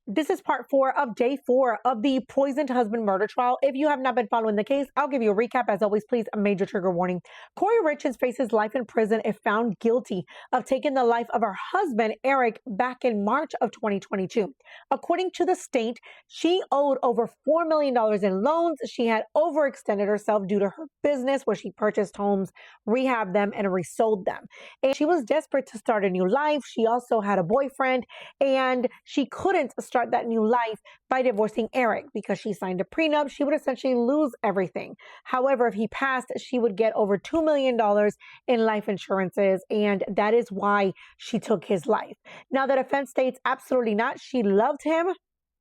This is part 4 of day 4 of the poisoned husband murder trial. If you have not been following the case, I'll give you a recap. As always, please, a major trigger warning. Corey Richards faces life in prison if found guilty of taking the life of her husband, Eric, back in March of 2022. According to the state, she owed over $4 million in loans. She had overextended herself due to her business where she purchased homes, rehabbed them, and resold them. And she was desperate to start a new life. She also had a boyfriend, and she couldn't start that new life by divorcing Eric because she signed a prenup. She would essentially lose everything. However, if he passed, she would get over $2 million in life insurances, and that is why she took his life. Now, the defense states absolutely not. She loved him.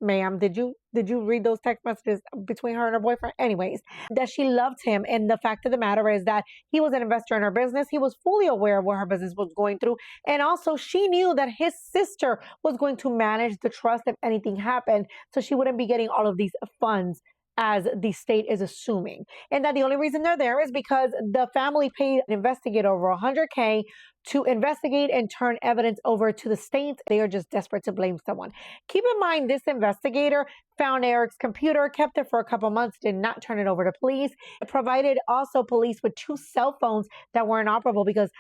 Ma'am, did you read those text messages between her and her boyfriend? Anyways, that she loved him. And the fact of the matter is that he was an investor in her business. He was fully aware of what her business was going through. And also she knew that his sister was going to manage the trust if anything happened. So she wouldn't be getting all of these funds as the state is assuming. And that the only reason they're there is because the family paid an investigator over $100K to investigate and turn evidence over to the state. They are just desperate to blame someone. Keep in mind, this investigator found Eric's computer, kept it for a couple months, did not turn it over to police. It provided also police with 2 cell phones that were inoperable because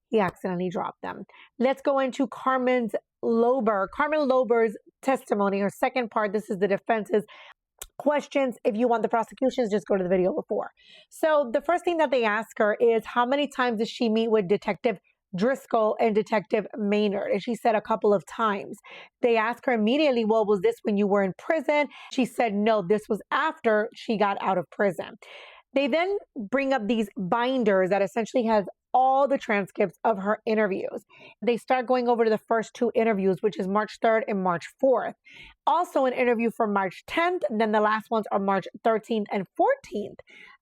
he accidentally dropped them. Let's go into Carmen Louber's testimony, her second part. This is the defense's questions. If you want the prosecution's, just go to the video before. So the first thing that they ask her is, how many times did she meet with Detective Driscoll and Detective Maynard? And she said a couple of times. They asked her immediately, well, was this when you were in prison? She said, no, this was after she got out of prison. They then bring up these binders that essentially has all the transcripts of her interviews. They start going over to the first 2 interviews, which is March 3rd and March 4th. Also an interview for March 10th, and then the last ones are March 13th and 14th.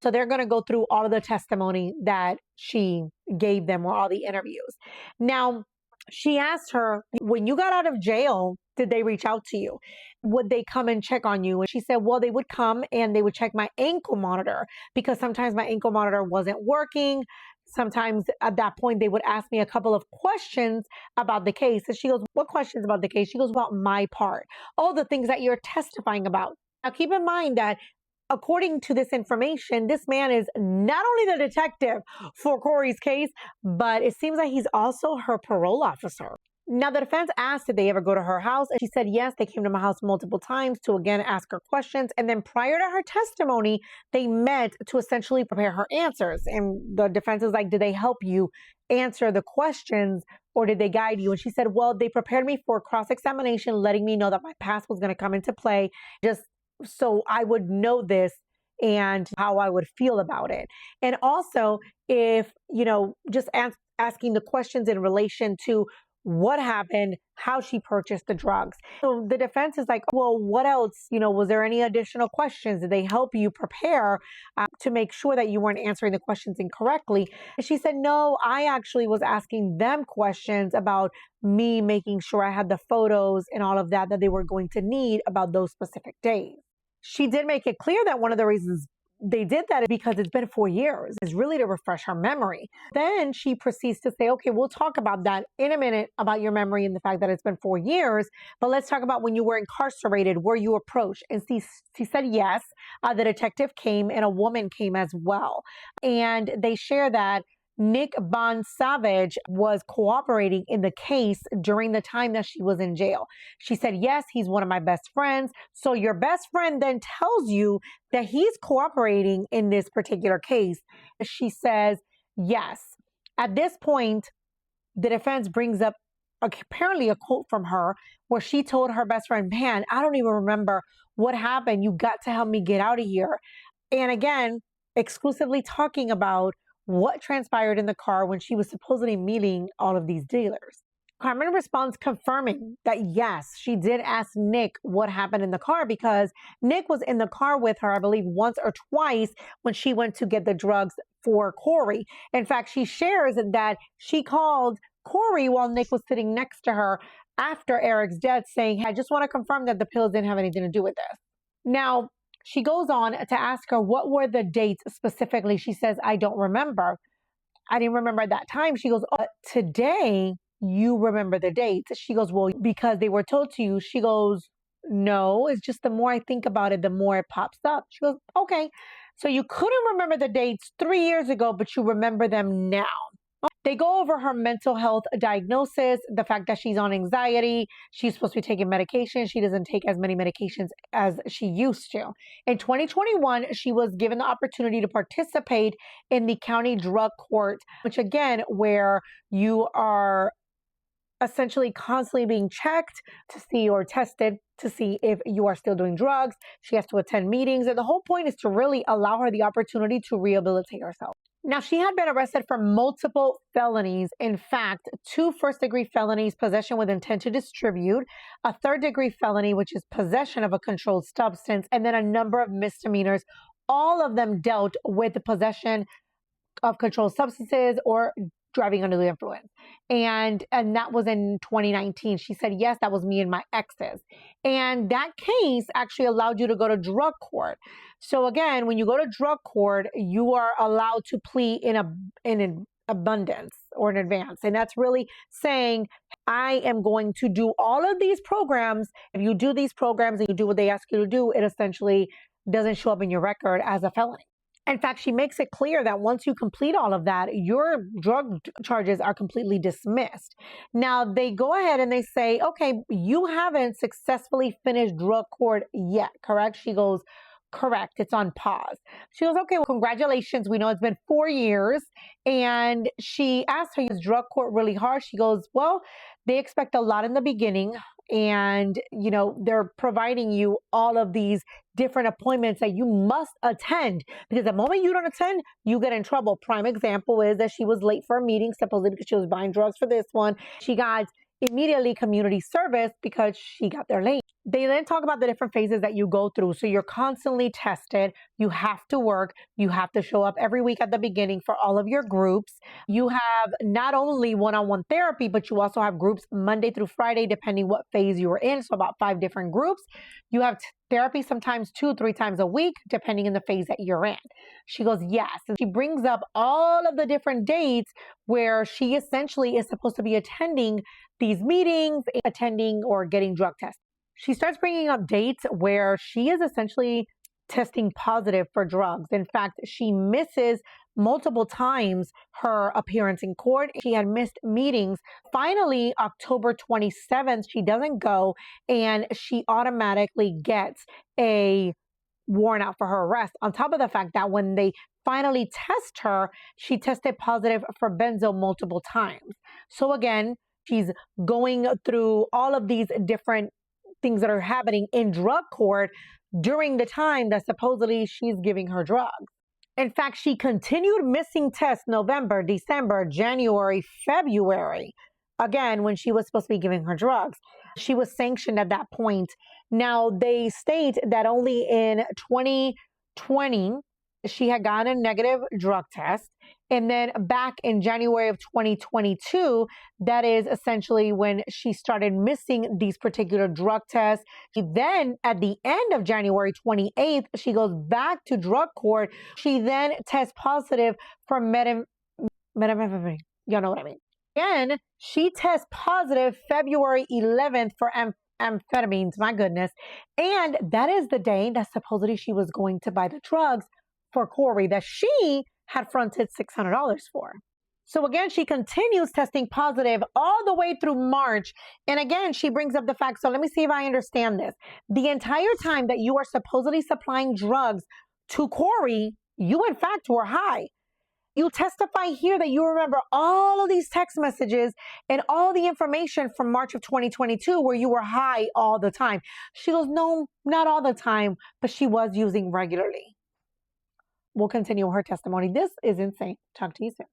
So they're going to go through all of the testimony that she gave them, or all the interviews. Now, she asked her, when you got out of jail, did they reach out to you? Would they come and check on you? And she said, well, they would come and they would check my ankle monitor because sometimes my ankle monitor wasn't working. Sometimes at that point, they would ask me a couple of questions about the case. And she goes, what questions about the case? She goes, about my part. All the things that you're testifying about. Now, keep in mind that according to this information, this man is not only the detective for Corey's case, but it seems like he's also her parole officer. Now, the defense asked, did they ever go to her house? And she said, yes, they came to my house multiple times to, again, ask her questions. And then prior to her testimony, they met to essentially prepare her answers. And the defense is like, did they help you answer the questions, or did they guide you? And she said, well, they prepared me for cross-examination, letting me know that my past was going to come into play, just so I would know this and how I would feel about it. And also, if, just asking the questions in relation to what happened, how she purchased the drugs. So the defense is like, well, what else? Was there any additional questions? Did they help you prepare to make sure that you weren't answering the questions incorrectly? And she said, no, I actually was asking them questions about me making sure I had the photos and all of that they were going to need about those specific days. She did make it clear that one of the reasons they did that is because it's been 4 years. It's really to refresh her memory. Then she proceeds to say, okay, we'll talk about that in a minute, about your memory and the fact that it's been 4 years. But let's talk about when you were incarcerated, were you approached? And she said yes. The detective came and a woman came as well. And they share that Nick Savage was cooperating in the case during the time that she was in jail. She said, yes, he's one of my best friends. So your best friend then tells you that he's cooperating in this particular case. She says, yes. At this point, the defense brings up apparently a quote from her where she told her best friend, man, I don't even remember what happened. You got to help me get out of here. And again, exclusively talking about what transpired in the car when she was supposedly meeting all of these dealers. Carmen responds confirming that yes, she did ask Nick what happened in the car because Nick was in the car with her, I believe, once or twice when she went to get the drugs for Corey. In fact, she shares that she called Corey while Nick was sitting next to her after Eric's death, saying, I just want to confirm that the pills didn't have anything to do with this. Now, she goes on to ask her, what were the dates specifically? She says, I don't remember. I didn't remember at that time. She goes, oh, today you remember the dates. She goes, well, because they were told to you. She goes, no, it's just the more I think about it, the more it pops up. She goes, okay. So you couldn't remember the dates 3 years ago, but you remember them now. They go over her mental health diagnosis, the fact that she's on anxiety. She's supposed to be taking medication. She doesn't take as many medications as she used to. In 2021, she was given the opportunity to participate in the county drug court, which again, where you are essentially constantly being checked to see or tested to see if you are still doing drugs. She has to attend meetings. And the whole point is to really allow her the opportunity to rehabilitate herself. Now, she had been arrested for multiple felonies. In fact, 2 first-degree felonies, possession with intent to distribute, a third-degree felony, which is possession of a controlled substance, and then a number of misdemeanors. All of them dealt with the possession of controlled substances or driving under the influence. And that was in 2019. She said, yes, that was me and my exes. And that case actually allowed you to go to drug court. So again, when you go to drug court, you are allowed to plead in abundance or in advance. And that's really saying, I am going to do all of these programs. If you do these programs and you do what they ask you to do, it essentially doesn't show up in your record as a felony. In fact, she makes it clear that once you complete all of that, your drug charges are completely dismissed. Now, they go ahead and they say, okay, you haven't successfully finished drug court yet, correct? She goes, correct, it's on pause. She goes, okay, well, congratulations. We know it's been 4 years. And she asked her, is drug court really hard? She goes, well, they expect a lot in the beginning. And, you know, they're providing you all of these different appointments that you must attend, because the moment you don't attend, you get in trouble. Prime example is that she was late for a meeting, supposedly because she was buying drugs for this one. She got immediately community service because she got there late. They then talk about the different phases that you go through. So you're constantly tested. You have to work. You have to show up every week at the beginning for all of your groups. You have not only one-on-one therapy, but you also have groups Monday through Friday, depending what phase you were in. So about 5 different groups. You have therapy sometimes 2-3 times a week, depending in the phase that you're in. She goes, yes. And she brings up all of the different dates where she essentially is supposed to be attending these meetings, attending or getting drug tests. She starts bringing up dates where she is essentially testing positive for drugs. In fact, she misses multiple times her appearance in court. She had missed meetings. Finally, October 27th, she doesn't go, and she automatically gets a warrant out for her arrest. On top of the fact that when they finally test her, she tested positive for benzo multiple times. So again, she's going through all of these different things that are happening in drug court during the time that supposedly she's giving her drugs. In fact, she continued missing tests November, December, January, February, again, when she was supposed to be giving her drugs. She was sanctioned at that point. Now, they state that only in 2020, she had gotten a negative drug test. And then back in January of 2022, that is essentially when she started missing these particular drug tests. Then at the end of January 28th, she goes back to drug court. She then tests positive for methamphetamine. Y'all know what I mean. Again, she tests positive February 11th for amphetamines. My goodness. And that is the day that supposedly she was going to buy the drugs for Corey that she had fronted $600 for. So again, she continues testing positive all the way through March. And again, she brings up the fact, so let me see if I understand this. The entire time that you are supposedly supplying drugs to Corey, you in fact were high. You testify here that you remember all of these text messages and all the information from March of 2022 where you were high all the time. She goes, no, not all the time, but she was using regularly. We'll continue her testimony. This is insane. Talk to you soon.